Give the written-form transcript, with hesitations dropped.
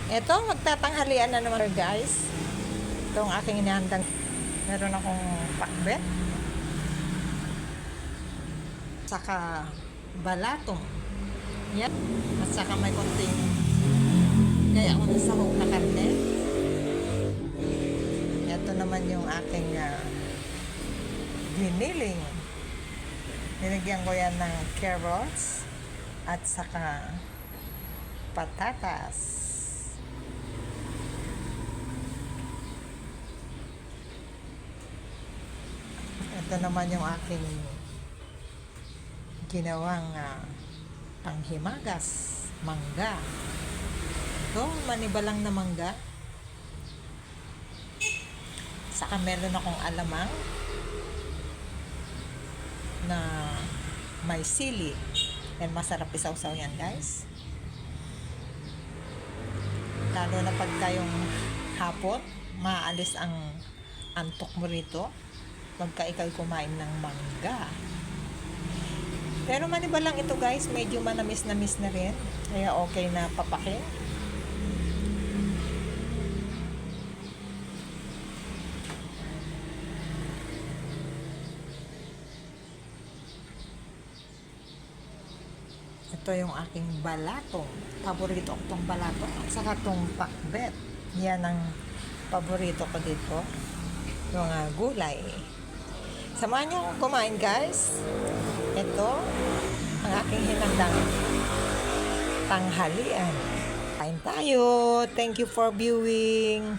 Eto, magtatanghalian na naman guys. Ito ang aking inihandang. Meron akong pakbet. Saka balatong. Yan. At saka may konting gaya ko ng sahog na karne. Ito naman yung aking giniling. Nilagyan ko yan ng carrots at saka patatas. Ito naman yung aking ginawang panghimagas, mangga. Ito, manibalang na mangga. Saka meron akong alamang na may sili. Yan, masarap isawsaw yan guys. Lalo na pag kayong hapon, maalis ang antok mo rito pagka ikaw kumain ng mangga. Pero maniba lang ito guys, medyo manamis na rin, kaya okay na papakin. Ito yung aking balatong. Paborito ko tong balatong at saka tong pakbet. Yan ang paborito ko dito, yung gulay. Samahan niyo akong kumain guys. Ito ang aking hinandang tanghalian. Kain tayo. Thank you for viewing.